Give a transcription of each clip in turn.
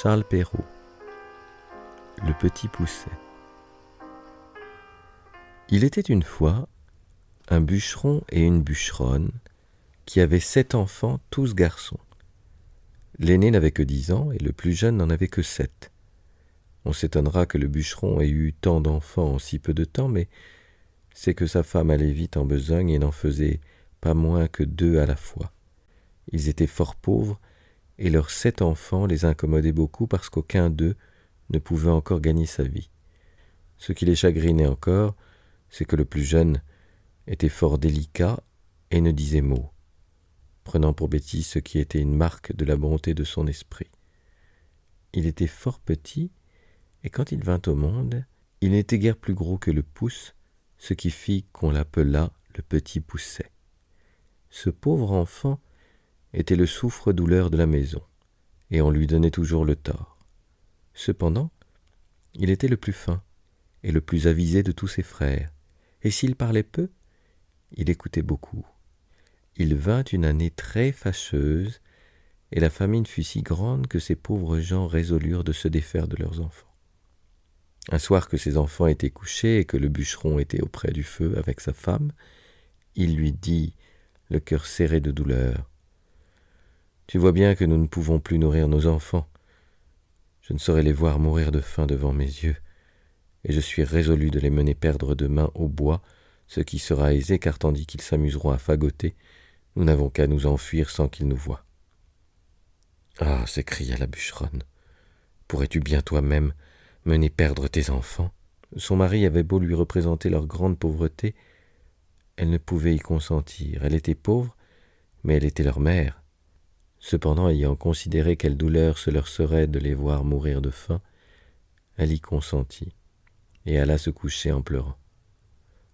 Charles Perrault. Le petit Pousset. Il était une fois un bûcheron et une bûcheronne qui avaient 7 enfants, tous garçons. L'aîné n'avait que 10 ans et le plus jeune n'en avait que 7. On s'étonnera que le bûcheron ait eu tant d'enfants en si peu de temps, mais c'est que sa femme allait vite en besogne et n'en faisait pas moins que 2 à la fois. Ils étaient fort pauvres et leurs 7 enfants les incommodaient beaucoup parce qu'aucun d'eux ne pouvait encore gagner sa vie. Ce qui les chagrinait encore, c'est que le plus jeune était fort délicat et ne disait mot, prenant pour bêtise ce qui était une marque de la bonté de son esprit. Il était fort petit, et quand il vint au monde, il n'était guère plus gros que le pouce, ce qui fit qu'on l'appela le petit Pousset. Ce pauvre enfant était le souffre-douleur de la maison, et on lui donnait toujours le tort. Cependant, il était le plus fin et le plus avisé de tous ses frères, et s'il parlait peu, il écoutait beaucoup. Il vint une année très fâcheuse, et la famine fut si grande que ces pauvres gens résolurent de se défaire de leurs enfants. Un soir que ses enfants étaient couchés et que le bûcheron était auprès du feu avec sa femme, il lui dit, le cœur serré de douleur, « Tu vois bien que nous ne pouvons plus nourrir nos enfants. Je ne saurais les voir mourir de faim devant mes yeux, et je suis résolu de les mener perdre demain au bois, ce qui sera aisé, car tandis qu'ils s'amuseront à fagoter, nous n'avons qu'à nous enfuir sans qu'ils nous voient. » « Ah !» s'écria la bûcheronne, « pourrais-tu bien toi-même mener perdre tes enfants ?» Son mari avait beau lui représenter leur grande pauvreté, elle ne pouvait y consentir. Elle était pauvre, mais elle était leur mère. Cependant, ayant considéré quelle douleur ce leur serait de les voir mourir de faim, elle y consentit, et alla se coucher en pleurant.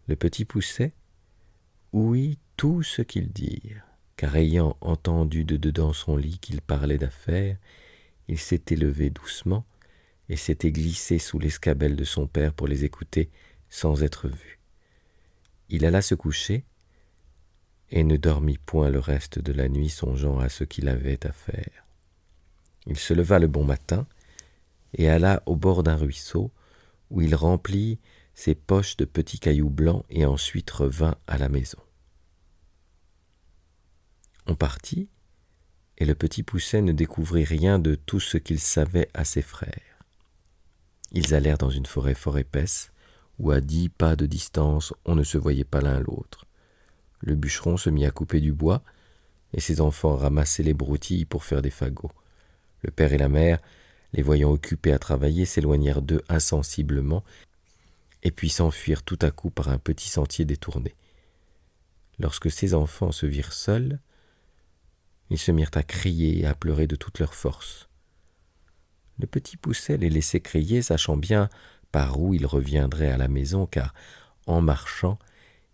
Le petit Pousset ouït tout ce qu'ils dirent, car ayant entendu de dedans son lit qu'ils parlaient d'affaires, il s'était levé doucement et s'était glissé sous l'escabelle de son père pour les écouter sans être vu. Il alla se coucher et ne dormit point le reste de la nuit, songeant à ce qu'il avait à faire. Il se leva le bon matin et alla au bord d'un ruisseau, où il remplit ses poches de petits cailloux blancs et ensuite revint à la maison. On partit, et le petit Pousset ne découvrit rien de tout ce qu'il savait à ses frères. Ils allèrent dans une forêt fort épaisse, où à 10 pas de distance on ne se voyait pas l'un l'autre. Le bûcheron se mit à couper du bois, et ses enfants ramassaient les broutilles pour faire des fagots. Le père et la mère, les voyant occupés à travailler, s'éloignèrent d'eux insensiblement, et puis s'enfuirent tout à coup par un petit sentier détourné. Lorsque ses enfants se virent seuls, ils se mirent à crier et à pleurer de toute leur force. Le petit Pousset les laissait crier, sachant bien par où ils reviendraient à la maison, car, en marchant,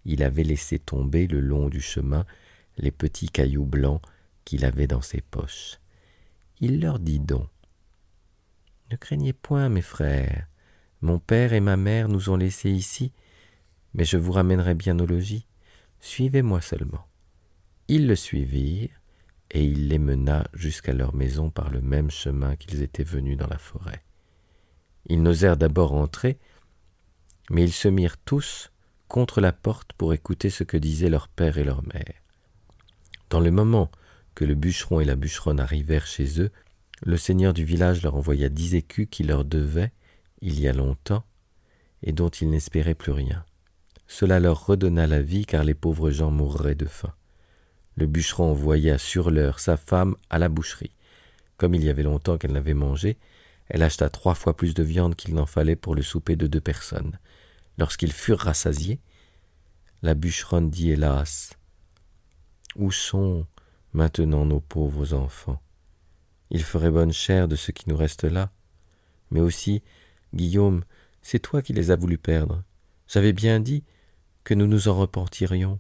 il avait laissé tomber le long du chemin les petits cailloux blancs qu'il avait dans ses poches. Il leur dit donc, « Ne craignez point, mes frères, mon père et ma mère nous ont laissés ici, mais je vous ramènerai bien au logis. Suivez-moi seulement. » Ils le suivirent, et il les mena jusqu'à leur maison par le même chemin qu'ils étaient venus dans la forêt. Ils n'osèrent d'abord entrer, mais ils se mirent tous contre la porte pour écouter ce que disaient leur père et leur mère. Dans le moment que le bûcheron et la bûcheronne arrivèrent chez eux, le seigneur du village leur envoya 10 écus qu'il leur devait il y a longtemps et dont ils n'espéraient plus rien. Cela leur redonna la vie, car les pauvres gens mourraient de faim. Le bûcheron envoya sur l'heure sa femme à la boucherie. Comme il y avait longtemps qu'elle n'avait mangé, elle acheta 3 fois plus de viande qu'il n'en fallait pour le souper de 2 personnes. Lorsqu'ils furent rassasiés, la bûcheronne dit, hélas, « Où sont maintenant nos pauvres enfants ? Ils feraient bonne chère de ce qui nous reste là. Mais aussi, Guillaume, c'est toi qui les as voulu perdre. J'avais bien dit que nous nous en repentirions.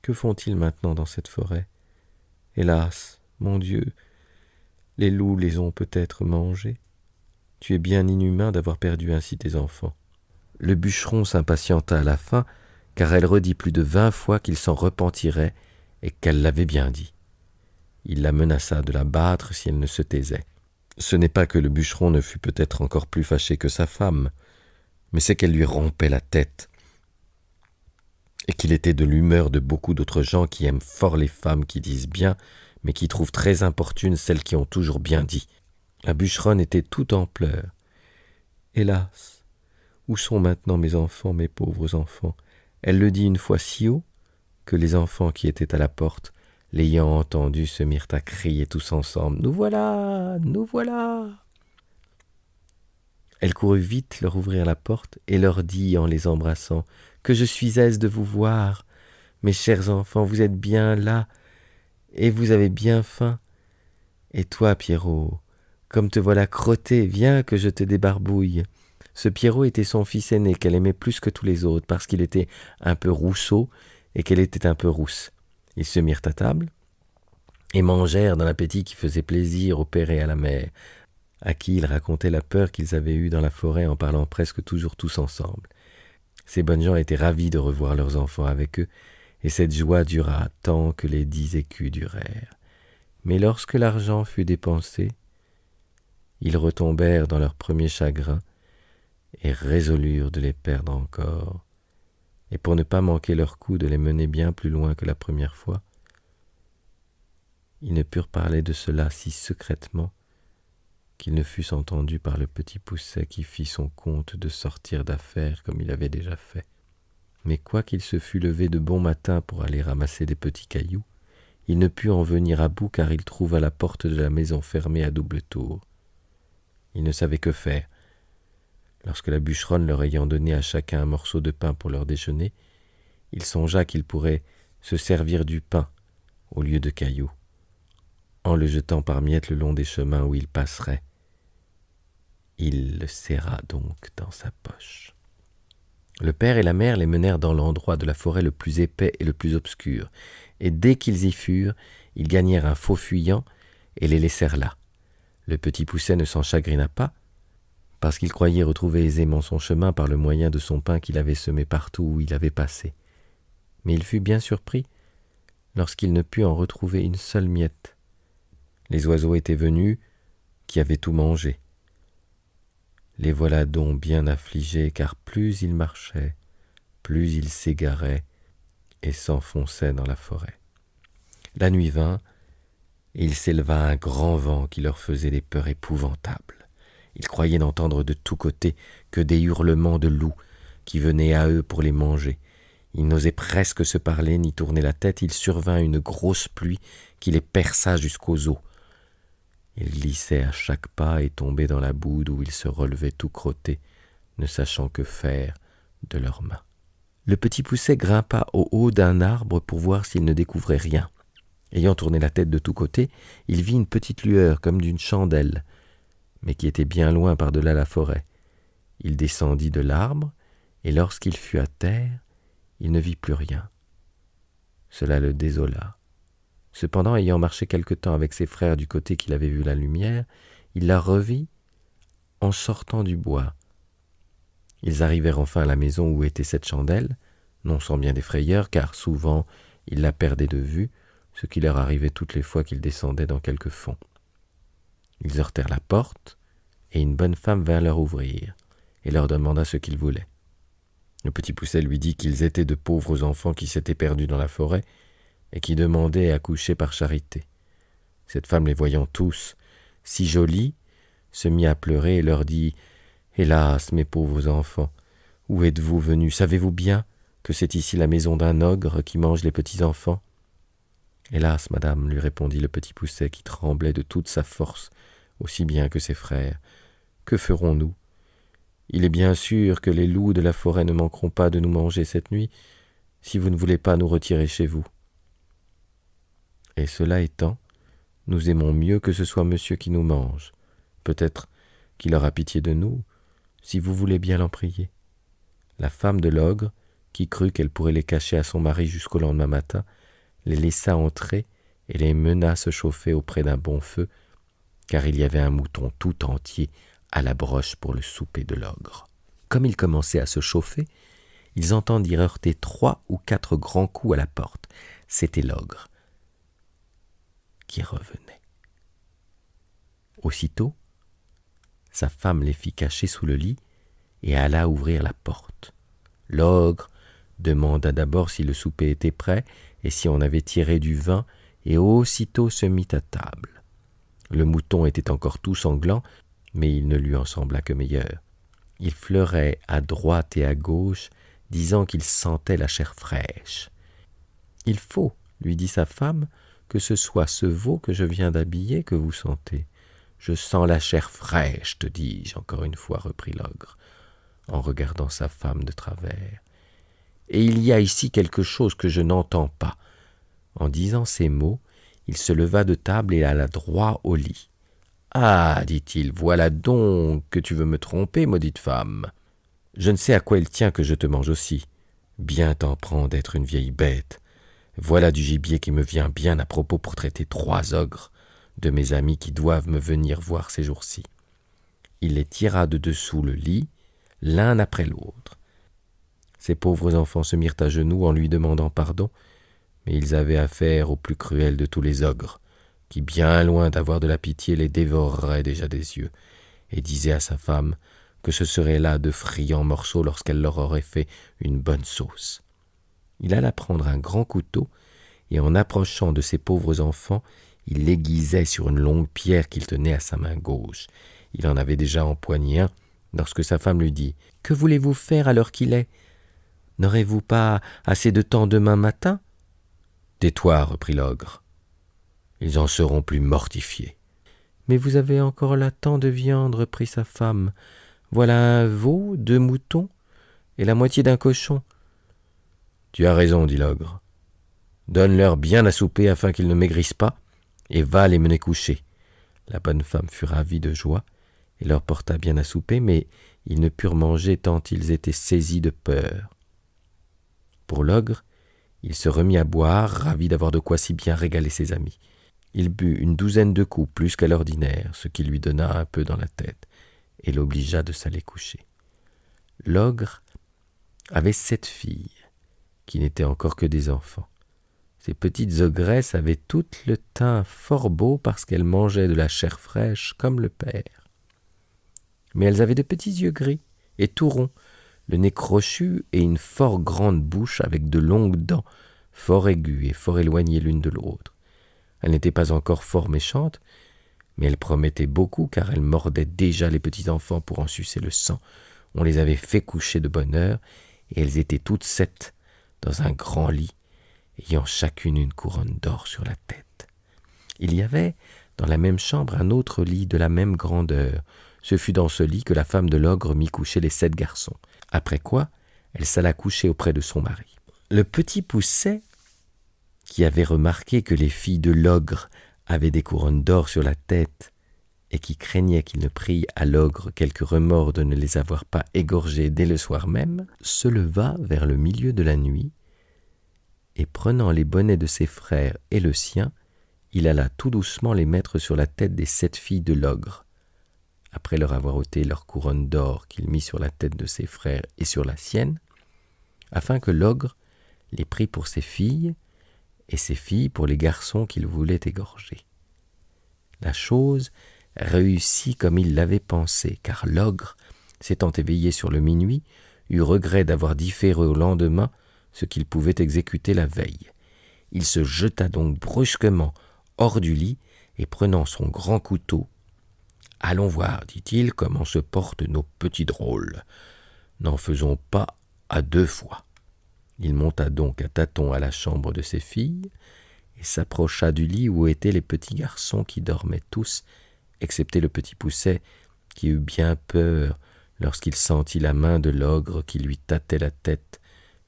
Que font-ils maintenant dans cette forêt ? Hélas, mon Dieu, les loups les ont peut-être mangés. Tu es bien inhumain d'avoir perdu ainsi tes enfants. » Le bûcheron s'impatienta à la fin, car elle redit plus de 20 fois qu'il s'en repentirait et qu'elle l'avait bien dit. Il la menaça de la battre si elle ne se taisait. Ce n'est pas que le bûcheron ne fût peut-être encore plus fâché que sa femme, mais c'est qu'elle lui rompait la tête, et qu'il était de l'humeur de beaucoup d'autres gens qui aiment fort les femmes qui disent bien, mais qui trouvent très importunes celles qui ont toujours bien dit. La bûcheronne était tout en pleurs. « Hélas, où sont maintenant mes enfants, mes pauvres enfants ?» Elle le dit une fois si haut que les enfants qui étaient à la porte, l'ayant entendu, se mirent à crier tous ensemble « Nous voilà, nous voilà !» Elle courut vite leur ouvrir la porte et leur dit en les embrassant « Que je suis aise de vous voir, mes chers enfants, vous êtes bien là, et vous avez bien faim. Et toi, Pierrot, comme te voilà crotté, viens que je te débarbouille. » Ce Pierrot était son fils aîné qu'elle aimait plus que tous les autres parce qu'il était un peu rousseau et qu'elle était un peu rousse. Ils se mirent à table et mangèrent d'un appétit qui faisait plaisir au père et à la mère, à qui ils racontaient la peur qu'ils avaient eue dans la forêt en parlant presque toujours tous ensemble. Ces bonnes gens étaient ravis de revoir leurs enfants avec eux, et cette joie dura tant que les 10 écus durèrent. Mais lorsque l'argent fut dépensé, ils retombèrent dans leur premier chagrin et résolurent de les perdre encore, et pour ne pas manquer leur coup de les mener bien plus loin que la première fois, ils ne purent parler de cela si secrètement qu'ils ne fussent entendus par le petit Pousset qui fit son compte de sortir d'affaires comme il avait déjà fait. Mais quoiqu'il se fût levé de bon matin pour aller ramasser des petits cailloux, il ne put en venir à bout car il trouva la porte de la maison fermée à double tour. Il ne savait que faire. Lorsque la bûcheronne leur ayant donné à chacun un morceau de pain pour leur déjeuner, il songea qu'il pourrait se servir du pain au lieu de cailloux, en le jetant par miettes le long des chemins où il passerait. Il le serra donc dans sa poche. Le père et la mère les menèrent dans l'endroit de la forêt le plus épais et le plus obscur, et dès qu'ils y furent, ils gagnèrent un faux fuyant et les laissèrent là. Le petit Pousset ne s'en chagrina pas, parce qu'il croyait retrouver aisément son chemin par le moyen de son pain qu'il avait semé partout où il avait passé. Mais il fut bien surpris lorsqu'il ne put en retrouver une seule miette. Les oiseaux étaient venus, qui avaient tout mangé. Les voilà donc bien affligés, car plus ils marchaient, plus ils s'égaraient et s'enfonçaient dans la forêt. La nuit vint, et il s'éleva un grand vent qui leur faisait des peurs épouvantables. Ils croyaient n'entendre de tous côtés que des hurlements de loups qui venaient à eux pour les manger. Ils n'osaient presque se parler ni tourner la tête. Il survint une grosse pluie qui les perça jusqu'aux os. Ils glissaient à chaque pas et tombaient dans la boue d'où ils se relevaient tout crottés, ne sachant que faire de leurs mains. Le petit Pousset grimpa au haut d'un arbre pour voir s'il ne découvrait rien. Ayant tourné la tête de tous côtés, il vit une petite lueur comme d'une chandelle, mais qui était bien loin par-delà la forêt. Il descendit de l'arbre, et lorsqu'il fut à terre, il ne vit plus rien. Cela le désola. Cependant, ayant marché quelque temps avec ses frères du côté qu'il avait vu la lumière, il la revit en sortant du bois. Ils arrivèrent enfin à la maison où était cette chandelle, non sans bien des frayeurs, car souvent ils la perdaient de vue, ce qui leur arrivait toutes les fois qu'ils descendaient dans quelque fond. Ils heurtèrent la porte, et une bonne femme vint leur ouvrir, et leur demanda ce qu'ils voulaient. Le petit Pousset lui dit qu'ils étaient de pauvres enfants qui s'étaient perdus dans la forêt, et qui demandaient à coucher par charité. Cette femme, les voyant tous si jolis, se mit à pleurer et leur dit « Hélas, mes pauvres enfants, où êtes-vous venus? Savez-vous bien que c'est ici la maison d'un ogre qui mange les petits enfants ?» « Hélas, madame, lui répondit le petit Pousset qui tremblait de toute sa force, aussi bien que ses frères. Que ferons-nous? Il est bien sûr que les loups de la forêt ne manqueront pas de nous manger cette nuit, si vous ne voulez pas nous retirer chez vous. Et cela étant, nous aimons mieux que ce soit monsieur qui nous mange. Peut-être qu'il aura pitié de nous, si vous voulez bien l'en prier. » La femme de l'ogre, qui crut qu'elle pourrait les cacher à son mari jusqu'au lendemain matin, les laissa entrer et les mena se chauffer auprès d'un bon feu, car il y avait un mouton tout entier à la broche pour le souper de l'ogre. Comme ils commençaient à se chauffer, ils entendirent heurter 3 ou 4 grands coups à la porte. C'était l'ogre qui revenait. Aussitôt, Sa femme les fit cacher sous le lit et alla ouvrir la porte. L'ogre demanda d'abord si le souper était prêt et si on avait tiré du vin, et aussitôt se mit à table. Le mouton était encore tout sanglant, mais il ne lui en sembla que meilleur. Il fleurait à droite et à gauche, disant qu'il sentait la chair fraîche. « Il faut, lui dit sa femme, que ce soit ce veau que je viens d'habiller que vous sentez. Je sens la chair fraîche, te dis-je, encore une fois, reprit l'ogre, en regardant sa femme de travers. Et il y a ici quelque chose que je n'entends pas. En disant ces mots, il se leva de table et alla droit au lit. Ah, dit-il, voilà donc que tu veux me tromper, maudite femme. Je ne sais à quoi il tient que je te mange aussi. Bien t'en prends d'être une vieille bête. Voilà du gibier qui me vient bien à propos pour traiter 3 ogres de mes amis qui doivent me venir voir ces jours-ci. Il les tira de dessous le lit, l'un après l'autre. Ces pauvres enfants se mirent à genoux en lui demandant pardon, mais ils avaient affaire au plus cruel de tous les ogres, qui, bien loin d'avoir de la pitié, les dévorerait déjà des yeux, et disait à sa femme que ce serait là de friands morceaux lorsqu'elle leur aurait fait une bonne sauce. Il alla prendre un grand couteau, et en approchant de ces pauvres enfants, il l'aiguisait sur une longue pierre qu'il tenait à sa main gauche. Il en avait déjà empoigné un, lorsque sa femme lui dit « Que voulez-vous faire à l'heure qu'il est ? N'aurez-vous pas assez de temps demain matin ?»« Tais-toi, reprit l'ogre. Ils en seront plus mortifiés. »« Mais vous avez encore là tant de viande, reprit sa femme. Voilà un veau, 2 moutons et la moitié d'un cochon. »« Tu as raison, dit l'ogre. Donne-leur bien à souper afin qu'ils ne maigrissent pas, et va les mener coucher. » La bonne femme fut ravie de joie et leur porta bien à souper, mais ils ne purent manger tant ils étaient saisis de peur. Pour l'ogre, il se remit à boire, ravi d'avoir de quoi si bien régaler ses amis. Il but une 12aine de coups, plus qu'à l'ordinaire, ce qui lui donna un peu dans la tête, et l'obligea de s'aller coucher. L'ogre avait 7 filles, qui n'étaient encore que des enfants. Ces petites ogresses avaient toutes le teint fort beau parce qu'elles mangeaient de la chair fraîche comme le père. Mais elles avaient de petits yeux gris et tout ronds, le nez crochu et une fort grande bouche avec de longues dents, fort aiguës et fort éloignées l'une de l'autre. Elles n'étaient pas encore fort méchantes, mais elles promettaient beaucoup car elles mordaient déjà les petits enfants pour en sucer le sang. On les avait fait coucher de bonne heure et elles étaient toutes 7 dans un grand lit, ayant chacune une couronne d'or sur la tête. Il y avait dans la même chambre un autre lit de la même grandeur. Ce fut dans ce lit que la femme de l'ogre mit coucher les 7 garçons, après quoi elle s'alla coucher auprès de son mari. Le petit Pousset, qui avait remarqué que les filles de l'ogre avaient des couronnes d'or sur la tête et qui craignait qu'il ne prît à l'ogre quelque remords de ne les avoir pas égorgées dès le soir même, se leva vers le milieu de la nuit et prenant les bonnets de ses frères et le sien, il alla tout doucement les mettre sur la tête des 7 filles de l'ogre. Après leur avoir ôté leur couronne d'or qu'il mit sur la tête de ses frères et sur la sienne, afin que l'ogre les prît pour ses filles et ses filles pour les garçons qu'il voulait égorger. La chose réussit comme il l'avait pensé, car l'ogre, s'étant éveillé sur le minuit, eut regret d'avoir différé au lendemain ce qu'il pouvait exécuter la veille. Il se jeta donc brusquement hors du lit et prenant son grand couteau, « Allons voir, dit-il, comment se portent nos petits drôles. N'en faisons pas à 2 fois. » Il monta donc à tâtons à la chambre de ses filles et s'approcha du lit où étaient les petits garçons qui dormaient tous, excepté le petit Pousset qui eut bien peur lorsqu'il sentit la main de l'ogre qui lui tâtait la tête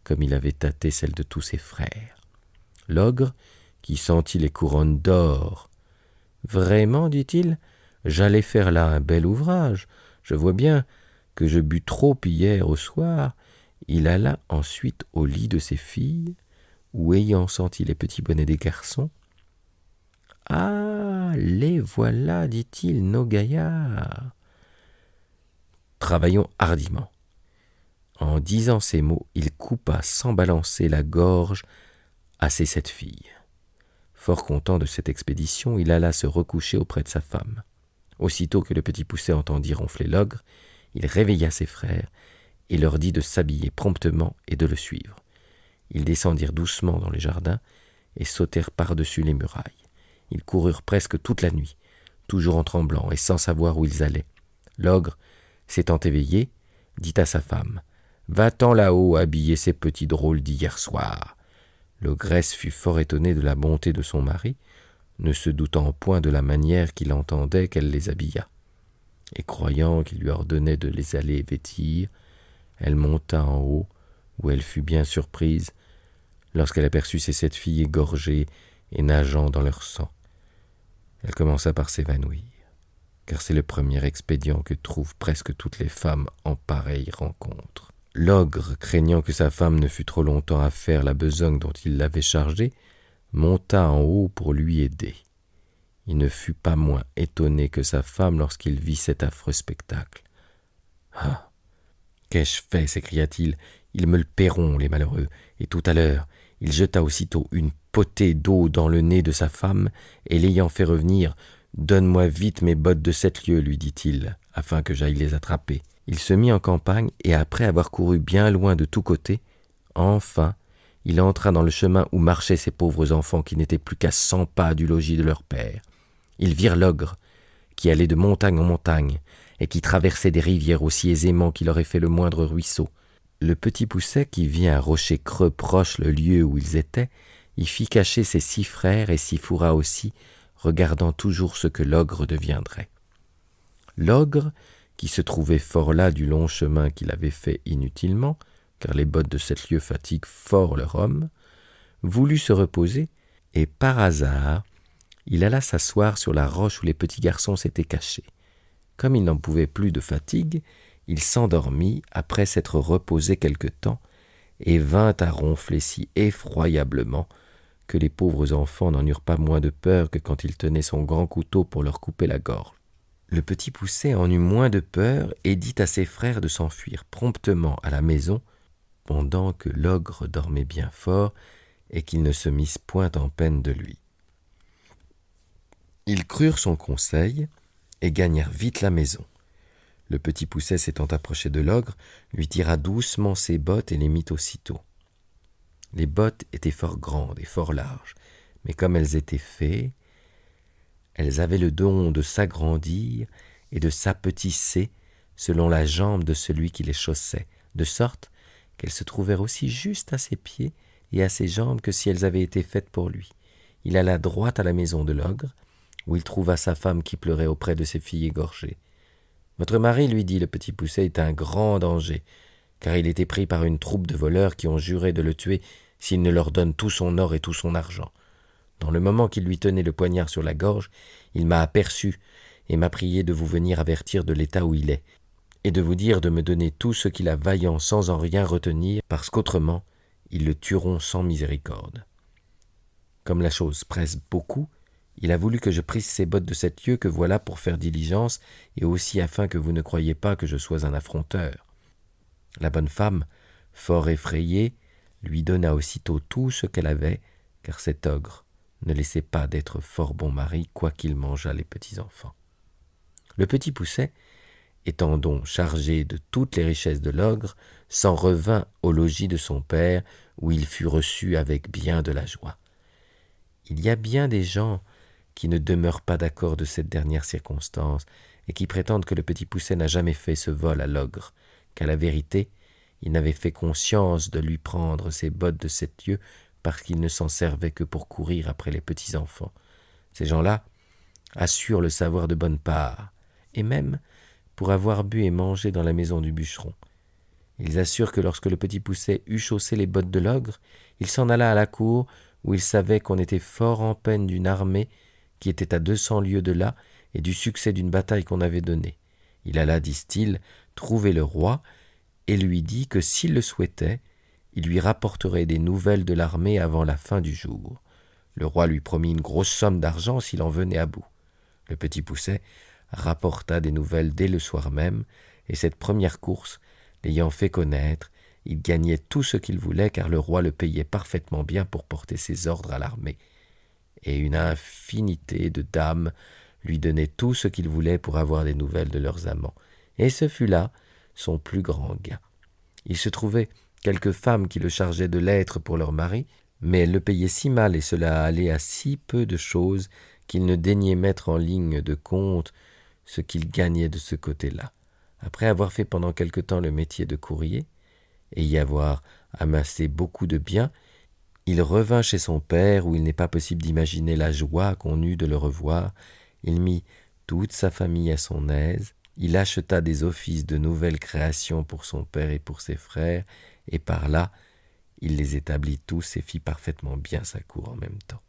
comme il avait tâté celle de tous ses frères. L'ogre, qui sentit les couronnes d'or, « Vraiment, dit-il, j'allais faire là un bel ouvrage. Je vois bien que je bus trop hier au soir. » Il alla ensuite au lit de ses filles, où, ayant senti les petits bonnets des garçons, « Ah, les voilà, dit-il, nos gaillards. Travaillons hardiment. » En disant ces mots, il coupa sans balancer la gorge à ses 7 filles. Fort content de cette expédition, il alla se recoucher auprès de sa femme. Aussitôt que le petit Poucet entendit ronfler l'ogre, il réveilla ses frères et leur dit de s'habiller promptement et de le suivre. Ils descendirent doucement dans les jardins et sautèrent par-dessus les murailles. Ils coururent presque toute la nuit, toujours en tremblant et sans savoir où ils allaient. L'ogre, s'étant éveillé, dit à sa femme « Va-t'en là-haut habiller ces petits drôles d'hier soir ». L'ogresse fut fort étonnée de la bonté de son mari, ne se doutant point de la manière qu'il entendait qu'elle les habillât. Et croyant qu'il lui ordonnait de les aller vêtir, elle monta en haut, où elle fut bien surprise, lorsqu'elle aperçut ses 7 filles égorgées et nageant dans leur sang. Elle commença par s'évanouir, car c'est le premier expédient que trouvent presque toutes les femmes en pareille rencontre. L'ogre, craignant que sa femme ne fût trop longtemps à faire la besogne dont il l'avait chargée, monta en haut pour lui aider. Il ne fut pas moins étonné que sa femme lorsqu'il vit cet affreux spectacle. « Ah, qu'ai-je fait » s'écria-t-il. « Ils me le paieront, les malheureux. » Et tout à l'heure, il jeta aussitôt une potée d'eau dans le nez de sa femme, et l'ayant fait revenir, « Donne-moi vite mes bottes de 7 lieues, lui dit-il, afin que j'aille les attraper. » Il se mit en campagne, et après avoir couru bien loin de tous côtés, enfin, il entra dans le chemin où marchaient ces pauvres enfants qui n'étaient plus qu'à 100 pas du logis de leur père. Ils virent l'ogre, qui allait de montagne en montagne, et qui traversait des rivières aussi aisément qu'il aurait fait le moindre ruisseau. Le petit Poucet, qui vit un rocher creux proche le lieu où ils étaient, y fit cacher ses 6 frères et s'y fourra aussi, regardant toujours ce que l'ogre deviendrait. L'ogre, qui se trouvait fort las du long chemin qu'il avait fait inutilement, car les bottes de 7 lieues fatiguent fort leur homme, voulut se reposer, et par hasard, il alla s'asseoir sur la roche où les petits garçons s'étaient cachés. Comme il n'en pouvait plus de fatigue, il s'endormit après s'être reposé quelque temps, et vint à ronfler si effroyablement que les pauvres enfants n'en eurent pas moins de peur que quand il tenait son grand couteau pour leur couper la gorge. Le petit Poucet en eut moins de peur et dit à ses frères de s'enfuir promptement à la maison, pendant que l'ogre dormait bien fort et qu'ils ne se missent point en peine de lui. Ils crurent son conseil et gagnèrent vite la maison. Le petit Poucet s'étant approché de l'ogre, lui tira doucement ses bottes et les mit aussitôt. Les bottes étaient fort grandes et fort larges, mais comme elles étaient fées, elles avaient le don de s'agrandir et de s'apetisser selon la jambe de celui qui les chaussait, de sorte qu'elles se trouvèrent aussi juste à ses pieds et à ses jambes que si elles avaient été faites pour lui. Il alla droit à la maison de l'ogre, où il trouva sa femme qui pleurait auprès de ses filles égorgées. « Votre mari, lui dit le petit Poucet, est un grand danger, car il était pris par une troupe de voleurs qui ont juré de le tuer s'il ne leur donne tout son or et tout son argent. Dans le moment qu'il lui tenait le poignard sur la gorge, il m'a aperçu et m'a prié de vous venir avertir de l'état où il est, et de vous dire de me donner tout ce qu'il a vaillant sans en rien retenir, parce qu'autrement, ils le tueront sans miséricorde. Comme la chose presse beaucoup, il a voulu que je prise ces bottes de 7 lieues que voilà pour faire diligence, et aussi afin que vous ne croyiez pas que je sois un affronteur. » La bonne femme, fort effrayée, lui donna aussitôt tout ce qu'elle avait, car cet ogre ne laissait pas d'être fort bon mari, quoiqu'il mangeât les petits enfants. Le petit Poucet, étant donc chargé de toutes les richesses de l'ogre, s'en revint au logis de son père, où il fut reçu avec bien de la joie. Il y a bien des gens qui ne demeurent pas d'accord de cette dernière circonstance, et qui prétendent que le petit Poucet n'a jamais fait ce vol à l'ogre, qu'à la vérité, il n'avait fait conscience de lui prendre ses bottes de 7 lieues parce qu'il ne s'en servait que pour courir après les petits enfants. Ces gens-là assurent le savoir de bonne part, et même pour avoir bu et mangé dans la maison du bûcheron. Ils assurent que lorsque le petit Poucet eut chaussé les bottes de l'ogre, il s'en alla à la cour, où il savait qu'on était fort en peine d'une armée qui était à 200 lieues de là et du succès d'une bataille qu'on avait donnée. Il alla, disent-ils, trouver le roi et lui dit que s'il le souhaitait, il lui rapporterait des nouvelles de l'armée avant la fin du jour. Le roi lui promit une grosse somme d'argent s'il en venait à bout. Le petit Poucet rapporta des nouvelles dès le soir même, et cette première course, l'ayant fait connaître, il gagnait tout ce qu'il voulait, car le roi le payait parfaitement bien pour porter ses ordres à l'armée. Et une infinité de dames lui donnaient tout ce qu'ils voulaient pour avoir des nouvelles de leurs amants. Et ce fut là son plus grand gain. Il se trouvait quelques femmes qui le chargeaient de lettres pour leur mari, mais elles le payaient si mal et cela allait à si peu de choses qu'il ne daignait mettre en ligne de compte ce qu'il gagnait de ce côté-là. Après avoir fait pendant quelque temps le métier de courrier, et y avoir amassé beaucoup de biens, il revint chez son père où il n'est pas possible d'imaginer la joie qu'on eut de le revoir. Il mit toute sa famille à son aise, il acheta des offices de nouvelles créations pour son père et pour ses frères, et par là, il les établit tous et fit parfaitement bien sa cour en même temps.